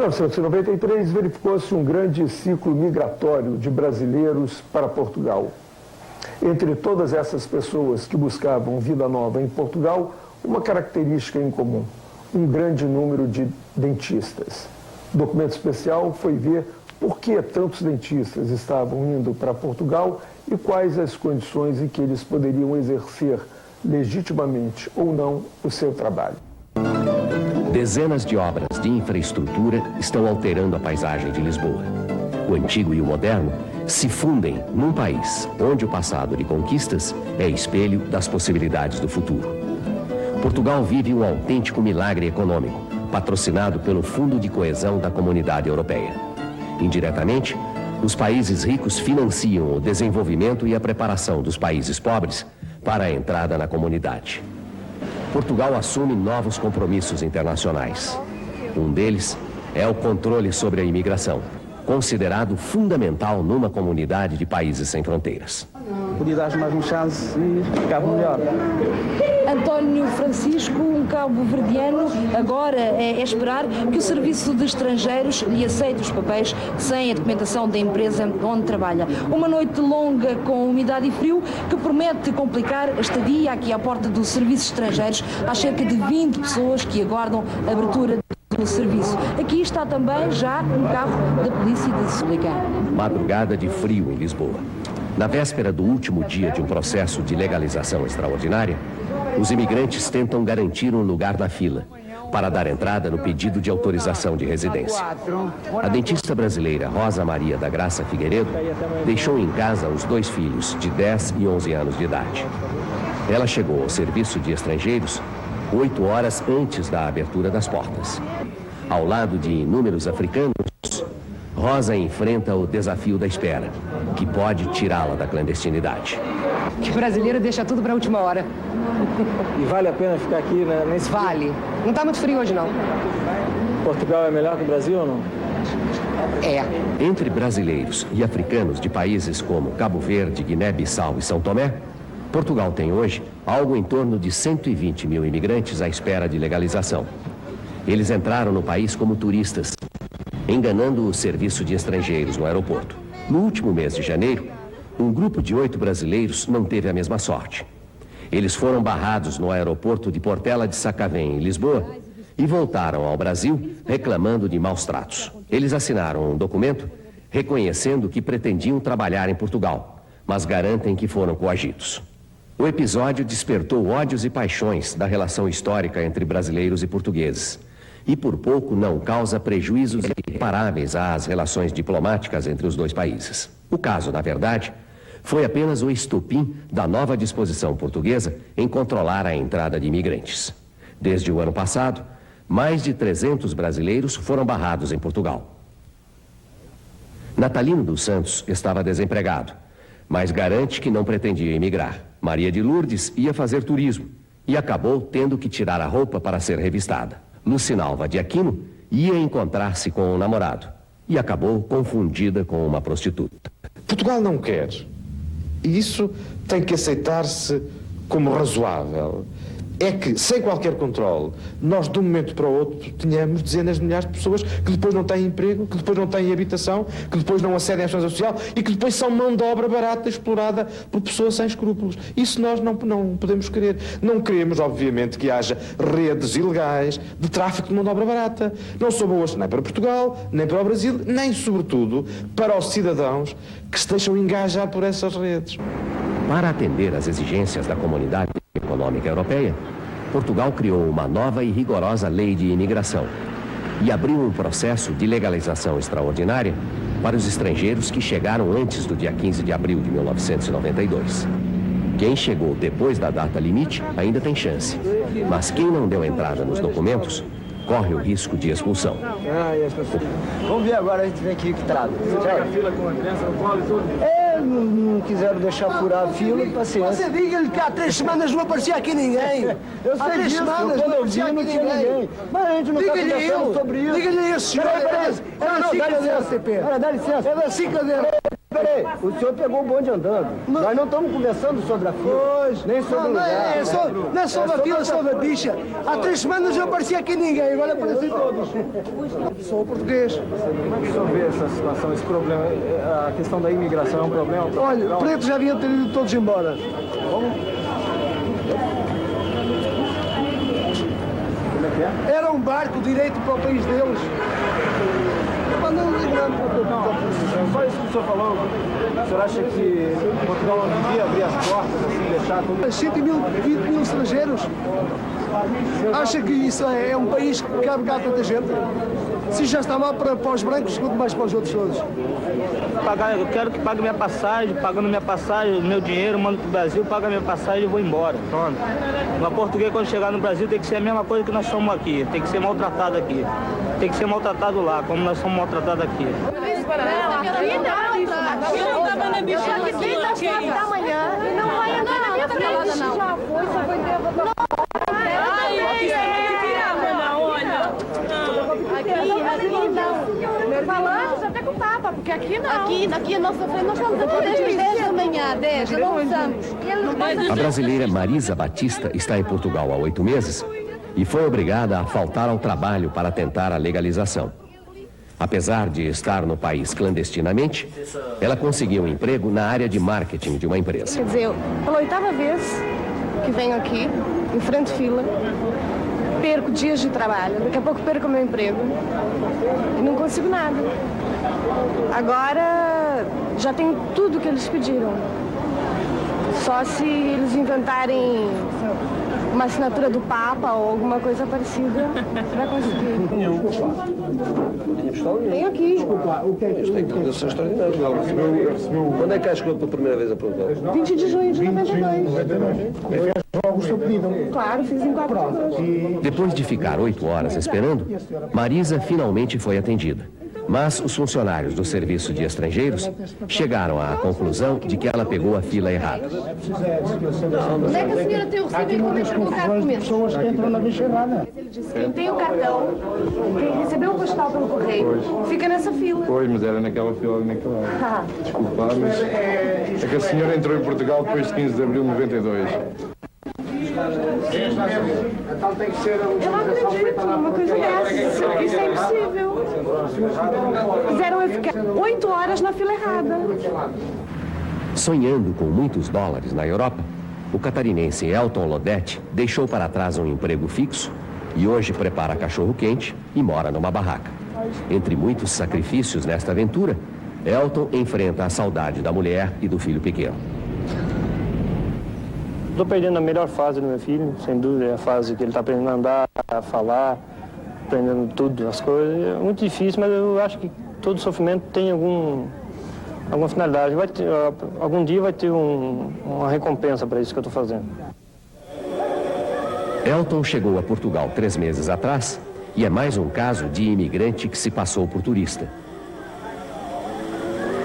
1993, verificou-se um grande ciclo migratório de brasileiros para Portugal. Entre todas essas pessoas que buscavam vida nova em Portugal, uma característica em comum: um grande número de dentistas. O documento especial foi ver por que tantos dentistas estavam indo para Portugal e quais as condições em que eles poderiam exercer legitimamente ou não o seu trabalho. Dezenas de obras de infraestrutura estão alterando a paisagem de Lisboa. O antigo e o moderno se fundem num país onde o passado de conquistas é espelho das possibilidades do futuro. Portugal vive um autêntico milagre econômico, patrocinado pelo Fundo de Coesão da Comunidade Europeia. Indiretamente, os países ricos financiam o desenvolvimento e a preparação dos países pobres para a entrada na comunidade. Portugal assume novos compromissos internacionais. Um deles é o controle sobre a imigração, considerado fundamental numa comunidade de países sem fronteiras. Podia dar mais uma chance e ficava melhor. António Francisco, um cabo-verdiano, agora é esperar que o Serviço de Estrangeiros lhe aceite os papéis sem a documentação da empresa onde trabalha. Uma noite longa com umidade e frio que promete complicar a estadia aqui à porta do Serviço de Estrangeiros. Há cerca de 20 pessoas que aguardam a abertura do serviço. Aqui está também já um carro da Polícia de Solicã. Madrugada de frio em Lisboa. Na véspera do último dia de um processo de legalização extraordinária, os imigrantes tentam garantir um lugar na fila para dar entrada no pedido de autorização de residência. A dentista brasileira Rosa Maria da Graça Figueiredo deixou em casa os 2 filhos de 10 e 11 anos de idade. Ela chegou ao serviço de estrangeiros 8 horas antes da abertura das portas. Ao lado de inúmeros africanos, Rosa enfrenta o desafio da espera, que pode tirá-la da clandestinidade. Que brasileiro deixa tudo para a última hora. E vale a pena ficar aqui, né, nesse... Vale. Não está muito frio hoje, não. Portugal é melhor que o Brasil ou não? É. Entre brasileiros e africanos de países como Cabo Verde, Guiné-Bissau e São Tomé, Portugal tem hoje algo em torno de 120 mil imigrantes à espera de legalização. Eles entraram no país como turistas, enganando o serviço de estrangeiros no aeroporto. No último mês de janeiro, um grupo de 8 brasileiros não teve a mesma sorte. Eles foram barrados no aeroporto de Portela de Sacavém, em Lisboa, e voltaram ao Brasil reclamando de maus tratos. Eles assinaram um documento reconhecendo que pretendiam trabalhar em Portugal, mas garantem que foram coagidos. O episódio despertou ódios e paixões da relação histórica entre brasileiros e portugueses, e por pouco não causa prejuízos irreparáveis às relações diplomáticas entre os 2 países. O caso, na verdade, foi apenas o estopim da nova disposição portuguesa em controlar a entrada de imigrantes. Desde o ano passado, mais de 300 brasileiros foram barrados em Portugal. Natalino dos Santos estava desempregado, mas garante que não pretendia emigrar. Maria de Lourdes ia fazer turismo e acabou tendo que tirar a roupa para ser revistada. Lucinalva de Aquino ia encontrar-se com um namorado e acabou confundida com uma prostituta. Portugal não quer. E isso tem que aceitar-se como razoável. É que, sem qualquer controle, nós de um momento para o outro tenhamos dezenas de milhares de pessoas que depois não têm emprego, que depois não têm habitação, que depois não acedem à segurança social e que depois são mão de obra barata explorada por pessoas sem escrúpulos. Isso nós não podemos querer. Não queremos, obviamente, que haja redes ilegais de tráfico de mão de obra barata. Não são boas nem para Portugal, nem para o Brasil, nem, sobretudo, para os cidadãos que se deixam engajar por essas redes. Para atender às exigências da Comunidade Econômica Europeia, Portugal criou uma nova e rigorosa lei de imigração e abriu um processo de legalização extraordinária para os estrangeiros que chegaram antes do dia 15 de abril de 1992. Quem chegou depois da data limite ainda tem chance, mas quem não deu entrada nos documentos corre o risco de expulsão. Vamos ver agora, a gente vem aqui que trata. A fila com a criança no colo e tudo? Não quiseram deixar furar a fila, paciência. Você diga-lhe que há 3 semanas não aparecia aqui ninguém. Eu sei disso, quando eu vi não tinha ninguém. Mas a gente não está conversando sobre isso. Diga-lhe isso, senhor. Não, dá licença, CP. Dá licença. É da 5 cadeira. Peraí, o senhor pegou o bonde andando. Nós não estamos conversando sobre a fila, nem sobre o lugar. Não é sobre a fila, é sobre a bicha. Há 3 semanas não aparecia aqui ninguém, agora aparecem todos. Sou português. Como é que o senhor vê essa situação, esse problema? A questão da imigração é um problema? Olha, pretos já deviam ter ido todos embora. Era um barco direito para o país deles. Só isso que o senhor falou, o senhor acha que Portugal não devia abrir as portas, assim, deixar tudo... 120 mil estrangeiros. Acha que isso é um país que cabe cá tanta gente? Se já está mal para os brancos, quanto mais para os outros todos. Eu quero que pague minha passagem, pagando minha passagem, meu dinheiro, mando para o Brasil, paga minha passagem e vou embora. Pronto. Uma português, quando chegar no Brasil, tem que ser a mesma coisa que nós somos aqui. Tem que ser maltratado aqui. Tem que ser maltratado lá, como nós somos maltratados aqui. Eu estava na bicha aqui desde as 9 da manhã e não vai entrar na minha frente. Já foi, só foi ter... Falamos até com o Papa, porque aqui não. Aqui a nossa frente, nós estamos aqui desde as 10 da manhã, 10, não usamos. A brasileira Marisa Batista está em Portugal há 8 meses e foi obrigada a faltar ao trabalho para tentar a legalização. Apesar de estar no país clandestinamente, ela conseguiu um emprego na área de marketing de uma empresa. Quer dizer, pela 8ª vez que venho aqui, em frente fila, perco dias de trabalho, daqui a pouco perco o meu emprego e não consigo nada. Agora já tenho tudo que eles pediram. Só se eles inventarem uma assinatura do Papa ou alguma coisa parecida para conseguir. Tenho aqui. O que é que isto tem condições extraordinárias? Quando é que acho que chegou pela primeira vez a Portugal? 20 de junho de 92. Logo o seu pedido. Claro, fiz em 4 horas. Depois de ficar 8 horas esperando, Marisa finalmente foi atendida. Mas os funcionários do Serviço de Estrangeiros chegaram à conclusão de que ela pegou a fila errada. Onde é que a senhora tem o recibo e como é que colocar documentos? Pessoas que entram na bicha errada. Ele disse que quem tem o cartão, quem recebeu o postal pelo correio, fica nessa fila. Pois, mas era naquela fila ali naquela. Desculpa, mas é que a senhora entrou em Portugal depois de 15 de abril de 92. Eu não acredito numa coisa dessa. Isso é impossível. Fizeram eu ficar 8 horas na fila errada. Sonhando com muitos dólares na Europa, o catarinense Elton Lodete deixou para trás um emprego fixo e hoje prepara cachorro-quente e mora numa barraca. Entre muitos sacrifícios nesta aventura, Elton enfrenta a saudade da mulher e do filho pequeno. Estou perdendo a melhor fase do meu filho, sem dúvida, é a fase que ele está aprendendo a andar, a falar, aprendendo tudo, as coisas. É muito difícil, mas eu acho que todo sofrimento tem alguma finalidade. Algum dia vai ter uma recompensa para isso que eu estou fazendo. Elton chegou a Portugal 3 meses atrás e é mais um caso de imigrante que se passou por turista.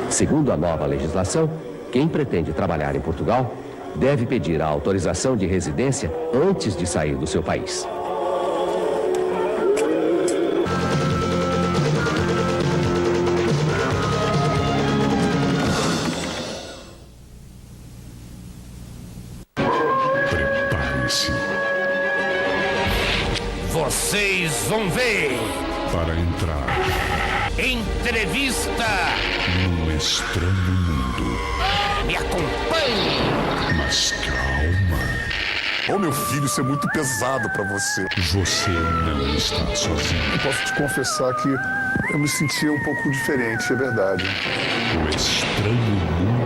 Segundo a nova legislação, quem pretende trabalhar em Portugal deve pedir a autorização de residência antes de sair do seu país. Prepare-se. Vocês vão ver. Para entrar. Entrevista. Num estranho mundo. Me acompanhe. Mas calma. Ô, meu filho, isso é muito pesado pra você. Você não está sozinho. Eu posso te confessar que eu me sentia um pouco diferente, é verdade. O Estranho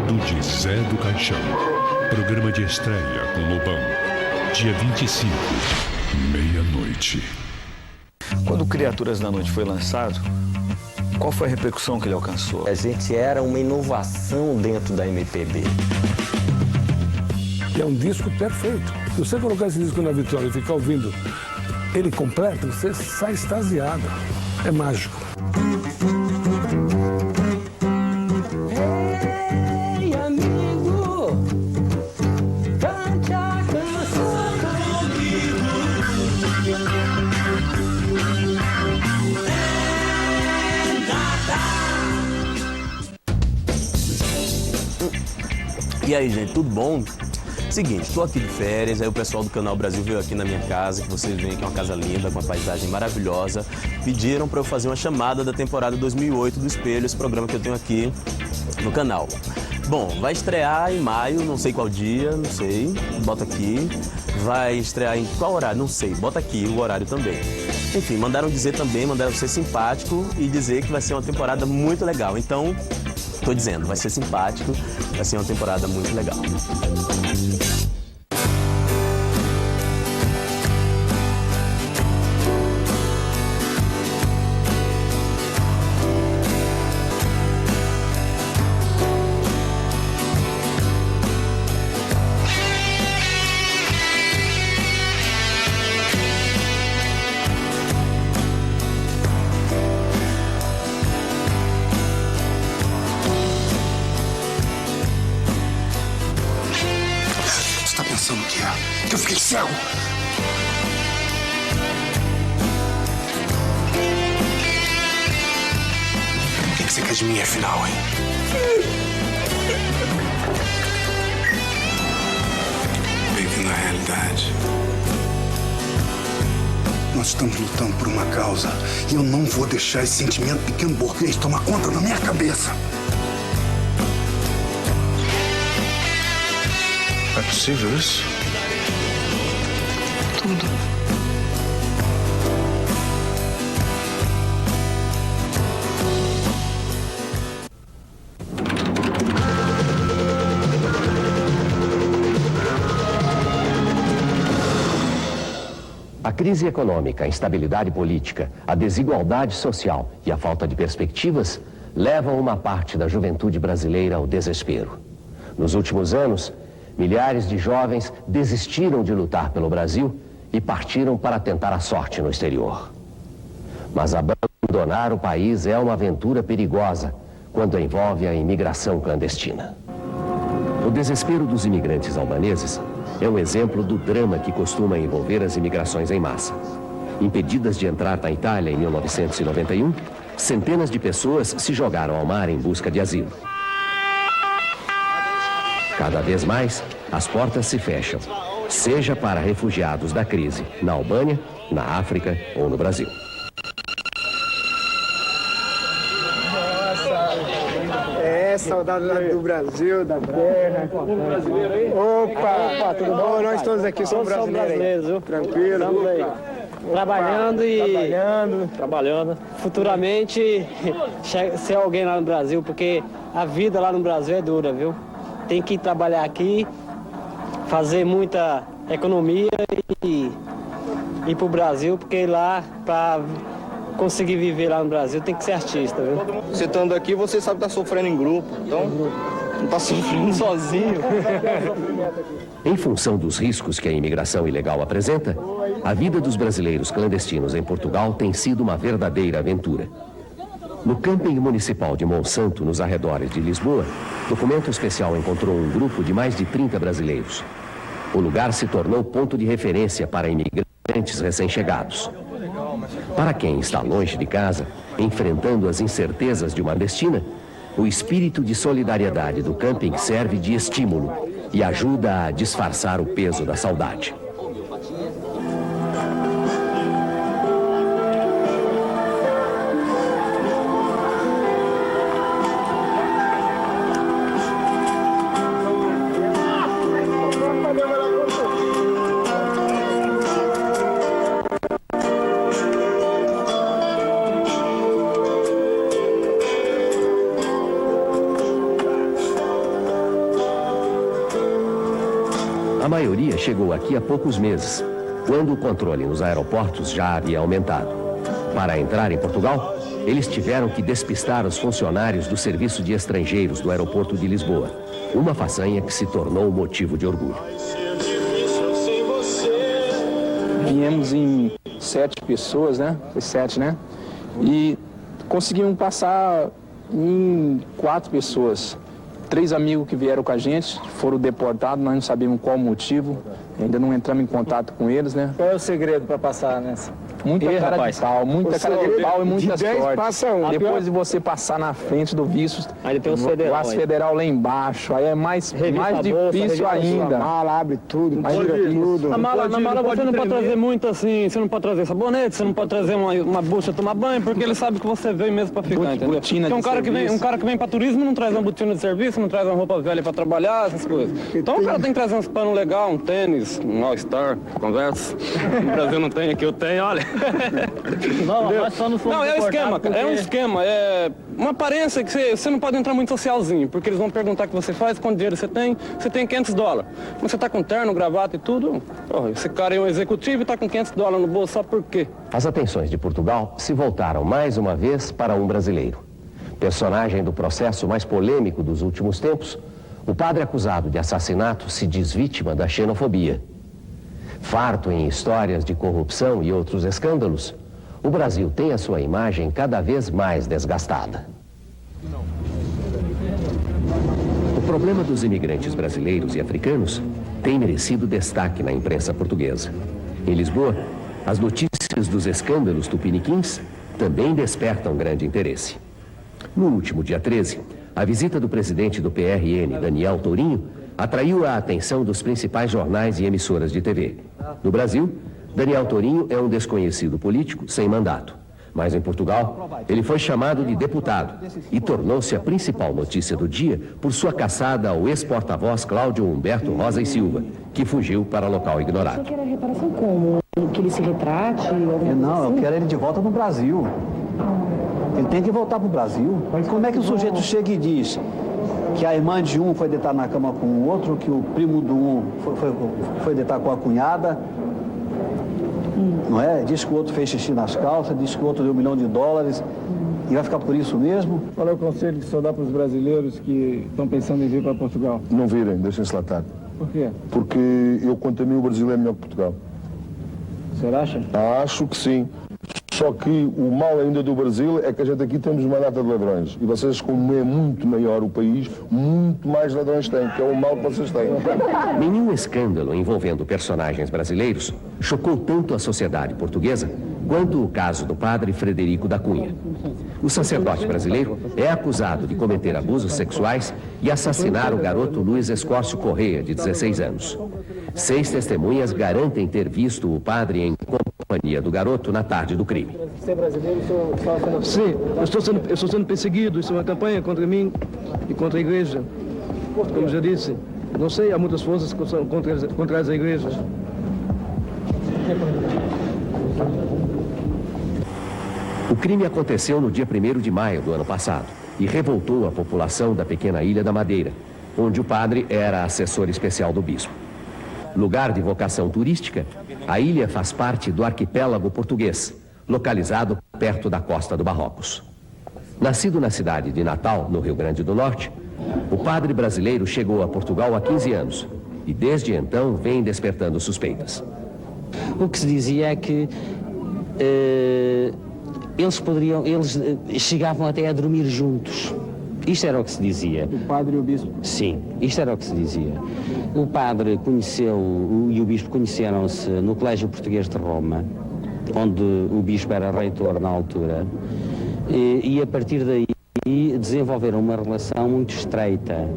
Mundo de Zé do Caixão. Programa de estreia com Lobão. Dia 25, meia-noite. Quando Criaturas da Noite foi lançado, qual foi a repercussão que ele alcançou? A gente era uma inovação dentro da MPB. É um disco perfeito. Se você colocar esse disco na vitrola e ficar ouvindo ele completo, você sai extasiado. É mágico. Ei, amigo, cante a canção comigo. E aí, gente, tudo bom? Seguinte, estou aqui de férias, aí o pessoal do Canal Brasil veio aqui na minha casa, que vocês veem que é uma casa linda, com uma paisagem maravilhosa. Pediram para eu fazer uma chamada da temporada 2008 do Espelho, esse programa que eu tenho aqui no canal. Bom, vai estrear em maio, não sei qual dia, não sei, bota aqui. Vai estrear em qual horário? Não sei, bota aqui o horário também. Enfim, mandaram dizer também, mandaram ser simpático e dizer que vai ser uma temporada muito legal. Então, tô dizendo, vai ser simpático, vai ser uma temporada muito legal. Que eu fiquei cego. O que você quer de mim, afinal, hein? Bem-vindo à realidade. Nós estamos lutando por uma causa e eu não vou deixar esse sentimento pequeno burguês tomar conta na minha cabeça. É possível isso? Tudo. A crise econômica, a instabilidade política, a desigualdade social e a falta de perspectivas levam uma parte da juventude brasileira ao desespero. Nos últimos anos, milhares de jovens desistiram de lutar pelo Brasil e partiram para tentar a sorte no exterior. Mas abandonar o país é uma aventura perigosa quando envolve a imigração clandestina. O desespero dos imigrantes albaneses é um exemplo do drama que costuma envolver as imigrações em massa. Impedidas de entrar na Itália em 1991, centenas de pessoas se jogaram ao mar em busca de asilo. Cada vez mais, as portas se fecham, seja para refugiados da crise na Albânia, na África ou no Brasil. Saudade lá do Brasil, da terra. Opa, tudo bom? Nós todos aqui somos brasileiros, viu? Tranquilo. Estamos aí. Trabalhando. Futuramente, ser alguém lá no Brasil, porque a vida lá no Brasil é dura, viu? Tem que trabalhar aqui, fazer muita economia e ir pro Brasil, porque lá, para conseguir viver lá no Brasil, tem que ser artista, viu? Você estando aqui, você sabe que tá sofrendo em grupo, então não tá sofrendo sozinho. Em função dos riscos que a imigração ilegal apresenta, a vida dos brasileiros clandestinos em Portugal tem sido uma verdadeira aventura. No camping municipal de Monsanto, nos arredores de Lisboa, Documento Especial encontrou um grupo de mais de 30 brasileiros. O lugar se tornou ponto de referência para imigrantes recém-chegados. Para quem está longe de casa, enfrentando as incertezas de uma destina, o espírito de solidariedade do camping serve de estímulo e ajuda a disfarçar o peso da saudade. A maioria chegou aqui há poucos meses, quando o controle nos aeroportos já havia aumentado. Para entrar em Portugal, eles tiveram que despistar os funcionários do Serviço de Estrangeiros do aeroporto de Lisboa, uma façanha que se tornou motivo de orgulho. Viemos em 7 pessoas, né? Foi 7, né? E conseguimos passar em 4 pessoas. 3 amigos que vieram com a gente foram deportados, nós não sabemos qual o motivo. Ainda não entramos em contato com eles, né? Qual é o segredo para passar nessa? Muita cara de pau, muita cara de pau e muita de 10 sorte. passa um. Depois de você passar na frente do visto, aí tem os federal, as federal lá embaixo, aí é mais difícil ainda. A mala abre tudo, tira tudo. Na mala você não pode trazer muito assim, você não pode trazer sabonete, você não pode trazer uma bucha tomar banho, porque ele sabe que você veio mesmo pra ficar, entendeu? Porque um cara que vem pra turismo não traz uma botina de serviço, não traz uma roupa velha pra trabalhar, essas coisas. Então o cara tem que trazer uns panos legais, um tênis, um All-Star, conversa. No Brasil não tem, aqui eu tenho, olha. Não, nós só não fomos. Não, é um esquema, cara. É um esquema. É uma aparência que você não pode entrar muito socialzinho, porque eles vão perguntar o que você faz, quanto dinheiro você tem $500. Mas você tá com terno, gravata e tudo. Esse cara é um executivo e tá com $500 no bolso, só por quê? As atenções de Portugal se voltaram mais uma vez para um brasileiro. Personagem do processo mais polêmico dos últimos tempos, o padre acusado de assassinato se diz vítima da xenofobia. Farto em histórias de corrupção e outros escândalos, o Brasil tem a sua imagem cada vez mais desgastada. O problema dos imigrantes brasileiros e africanos tem merecido destaque na imprensa portuguesa. Em Lisboa, as notícias dos escândalos tupiniquins também despertam grande interesse. No último dia 13, a visita do presidente do PRN, Daniel Tourinho, atraiu a atenção dos principais jornais e emissoras de TV. No Brasil, Daniel Tourinho é um desconhecido político sem mandato. Mas em Portugal, ele foi chamado de deputado e tornou-se a principal notícia do dia por sua caçada ao ex-porta-voz Cláudio Humberto Rosa e Silva, que fugiu para local ignorado. Você quer a reparação como? Que ele se retrate? Não, eu quero ele de volta no Brasil. Ele tem que voltar para o Brasil. Como é que o sujeito chega e diz que a irmã de um foi deitar na cama com o outro, que o primo do um foi deitar com a cunhada, não é? Diz que o outro fez xixi nas calças, diz que o outro deu $1 milhão e vai ficar por isso mesmo? Qual é o conselho que o senhor dá para os brasileiros que estão pensando em vir para Portugal? Não virem, deixem-se latar. Por quê? Porque eu, quanto a mim, o Brasil é melhor que Portugal. O senhor acha? Acho que sim. Só que o mal ainda do Brasil é que a gente aqui temos uma data de ladrões. E vocês, como é muito maior o país, muito mais ladrões têm, que é o mal que vocês têm. Nenhum escândalo envolvendo personagens brasileiros chocou tanto a sociedade portuguesa quanto o caso do padre Frederico da Cunha. O sacerdote brasileiro é acusado de cometer abusos sexuais e assassinar o garoto Luiz Escórcio Correia, de 16 anos. 6 testemunhas garantem ter visto o padre em companhia do garoto na tarde do crime. Ser brasileiro, Sim, eu estou sendo perseguido. Isso é uma campanha contra mim e contra a igreja. Como já disse, não sei, há muitas forças que são contra as igrejas. O crime aconteceu no dia 1º de maio do ano passado e revoltou a população da pequena Ilha da Madeira, onde o padre era assessor especial do bispo. Lugar de vocação turística, a ilha faz parte do arquipélago português, localizado perto da costa do Marrocos. Nascido na cidade de Natal, no Rio Grande do Norte, o padre brasileiro chegou a Portugal há 15 anos e desde então vem despertando suspeitas. O que se dizia é que eles chegavam até a dormir juntos. Isto era o que se dizia. O padre e o bispo? Sim, isto era o que se dizia. O padre e o bispo conheceram-se no Colégio Português de Roma, onde o bispo era reitor na altura, e a partir daí desenvolveram uma relação muito estreita.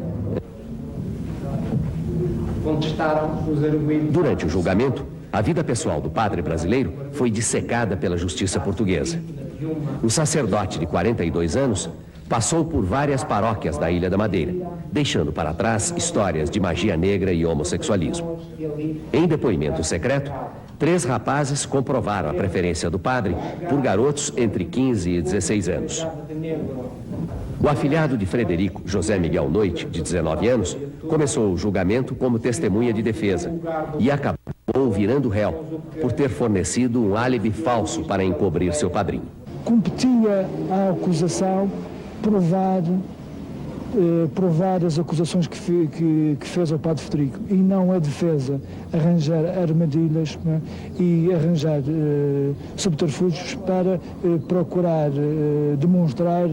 Contestaram os argumentos. Durante o julgamento, a vida pessoal do padre brasileiro foi dissecada pela justiça portuguesa. O sacerdote de 42 anos passou por várias paróquias da Ilha da Madeira, deixando para trás histórias de magia negra e homossexualismo. Em depoimento secreto, 3 rapazes comprovaram a preferência do padre por garotos entre 15 e 16 anos. O afilhado de Frederico, José Miguel Noite, de 19 anos, começou o julgamento como testemunha de defesa e acabou virando réu por ter fornecido um álibi falso para encobrir seu padrinho. Competia à acusação provar as acusações que fez ao padre Frederico e não a defesa arranjar armadilhas, né, e arranjar subterfúgios para procurar demonstrar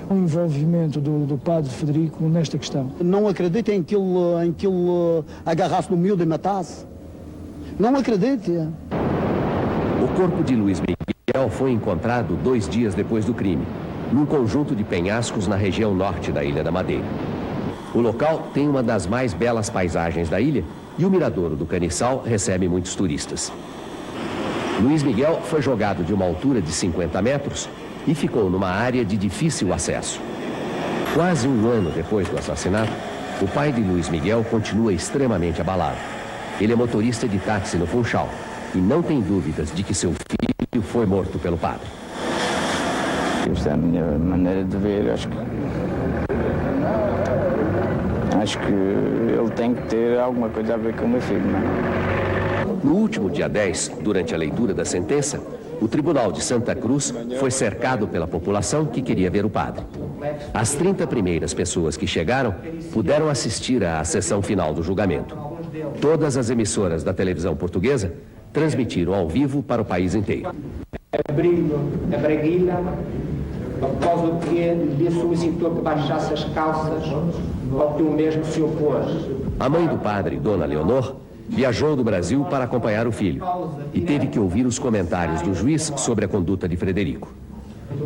o envolvimento do padre Frederico nesta questão. Não acreditem em que ele agarrasse no miúdo e matasse. Não acredite. O corpo de Luiz Miguel foi encontrado 2 dias depois do crime, num conjunto de penhascos na região norte da Ilha da Madeira. O local tem uma das mais belas paisagens da ilha e o miradouro do Caniçal recebe muitos turistas. Luiz Miguel foi jogado de uma altura de 50 metros e ficou numa área de difícil acesso. Quase um ano depois do assassinato, o pai de Luiz Miguel continua extremamente abalado. Ele é motorista de táxi no Funchal e não tem dúvidas de que seu filho foi morto pelo padre. Esta é a minha maneira de ver, acho que ele tem que ter alguma coisa a ver com o meu filho, não é? No último dia 10, durante a leitura da sentença, o Tribunal de Santa Cruz foi cercado pela população que queria ver o padre. As 30 primeiras pessoas que chegaram puderam assistir à sessão final do julgamento. Todas as emissoras da televisão portuguesa transmitiram ao vivo para o país inteiro. Abriu a braguilha, após o que lhe solicitou que baixasse as calças, ao que o mesmo se opôs. A mãe do padre, Dona Leonor, viajou do Brasil para acompanhar o filho e teve que ouvir os comentários do juiz sobre a conduta de Frederico.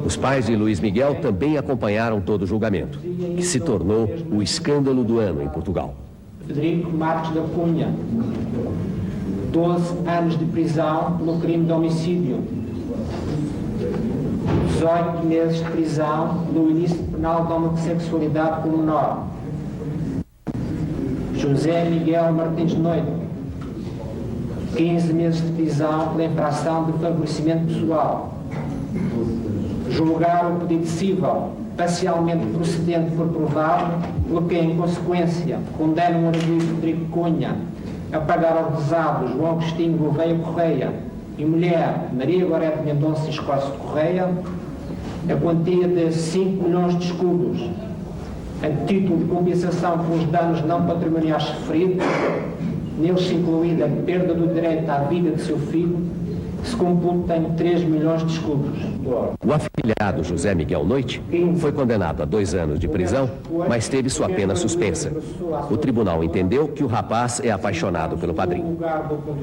Os pais de Luiz Miguel também acompanharam todo o julgamento, que se tornou o escândalo do ano em Portugal. Frederico Marques da Cunha, 12 anos de prisão no crime de homicídio, 18 meses de prisão no ilícito penal de homossexualidade com menor. José Miguel Martins de Noite, 15 meses de prisão pela infração de favorecimento pessoal. Julgar o pedido cível parcialmente procedente por provado, pelo que, em consequência, condena o arguido Frederico Cunha a pagar ao rezado João Agostinho Gouveia Correia e mulher Maria Gorete Mendonça Escócio Correia a quantia de 5 milhões de escudos, a título de compensação pelos danos não patrimoniais sofridos, neles incluída a perda do direito à vida de seu filho, que se computa em 3 milhões de escudos. O afilhado José Miguel Noite foi condenado a 2 anos de prisão, mas teve sua pena suspensa. O tribunal entendeu que o rapaz é apaixonado pelo padrinho.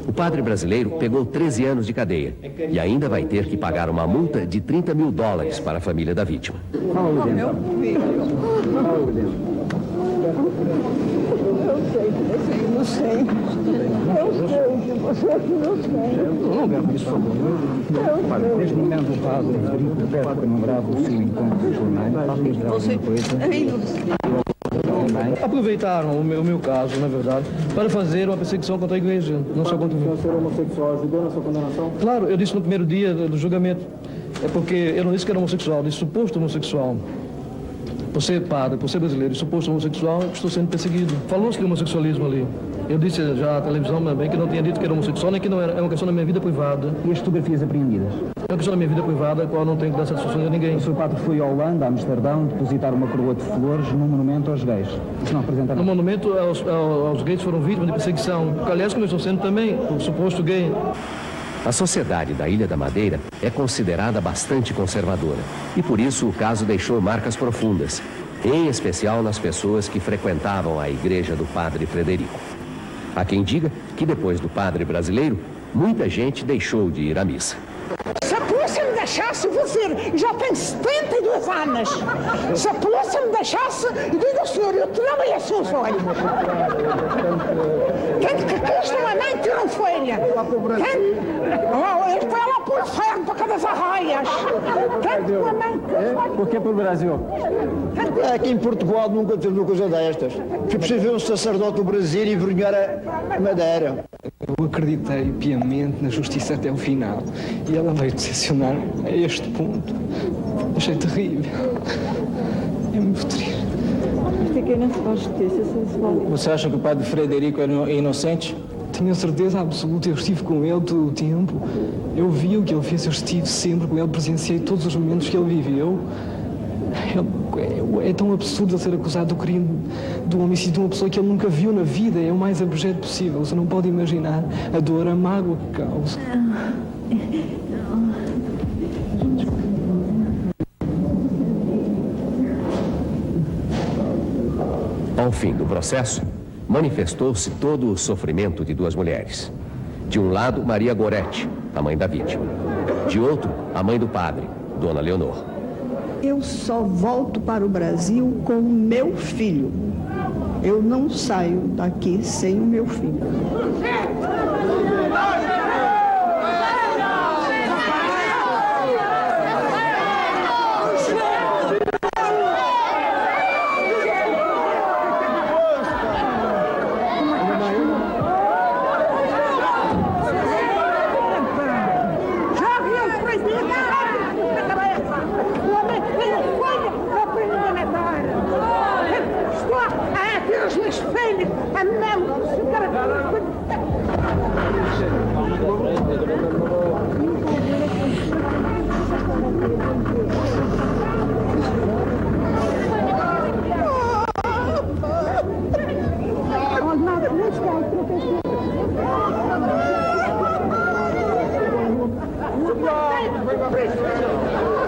O padre brasileiro pegou 13 anos de cadeia e ainda vai ter que pagar uma multa de $30 mil para a família da vítima. Eu sei que você não sei. Não grave isso, por favor. Neste momento, o padre Frederico pede para não grave o seu encontro com os jornais. Faça alguma coisa. Aproveitaram o meu caso, na verdade, para fazer uma perseguição contra a igreja, não só contra mim. O senhor homossexual ajudou na sua condenação? Claro, eu disse no primeiro dia do julgamento. É porque eu não disse que era homossexual, eu disse suposto homossexual. Por ser padre, por ser brasileiro e suposto homossexual, estou sendo perseguido. Falou-se de homossexualismo ali. Eu disse já à televisão também que não tinha dito que era homossexual, nem que não era. É uma questão da minha vida privada. E as fotografias apreendidas? É uma questão da minha vida privada, a qual não tenho que dar satisfação a ninguém. O seu padre foi a Holanda, a Amsterdão, depositar uma coroa de flores num monumento aos gays. Isso não apresenta nada. No monumento aos gays foram vítimas de perseguição. Aliás, como eu estou sendo também, por suposto gay. A sociedade da Ilha da Madeira é considerada bastante conservadora e por isso o caso deixou marcas profundas, em especial nas pessoas que frequentavam a igreja do padre Frederico. Há quem diga que depois do padre brasileiro, muita gente deixou de ir à missa. Se a polícia me deixasse, vou dizer, já tenho 72 anos. Se a polícia me deixasse, diga ao senhor, eu tirava-lhe assim os olhos. Tanto que Cristo não é mãe, tiram folha. Ele foi lá por ferro para cada das arraias. Tanto que a mãe... Por que para o Brasil? Aqui em Portugal nunca teve uma coisa destas. Foi preciso ver um sacerdote do Brasil e envergonhar a Madeira. Eu acreditei piamente na justiça até o final. E ela veio decepcionar a este ponto. Achei terrível. É muito triste. Fiquei na sua justiça, Você acha que o padre Frederico era inocente? Tenho certeza absoluta, eu estive com ele todo o tempo. Eu vi o que ele fez, eu estive sempre com ele, presenciei todos os momentos que ele viveu. É tão absurdo ele ser acusado do crime, do homicídio de uma pessoa que ele nunca viu na vida. É o mais abjeto possível. Você não pode imaginar a dor, a mágoa que causa. Ao fim do processo, manifestou-se todo o sofrimento de duas mulheres. De um lado, Maria Goretti, a mãe da vítima. De outro, a mãe do padre, Dona Leonor. Eu só volto para o Brasil com o meu filho. Eu não saio daqui sem o meu filho. Presidente!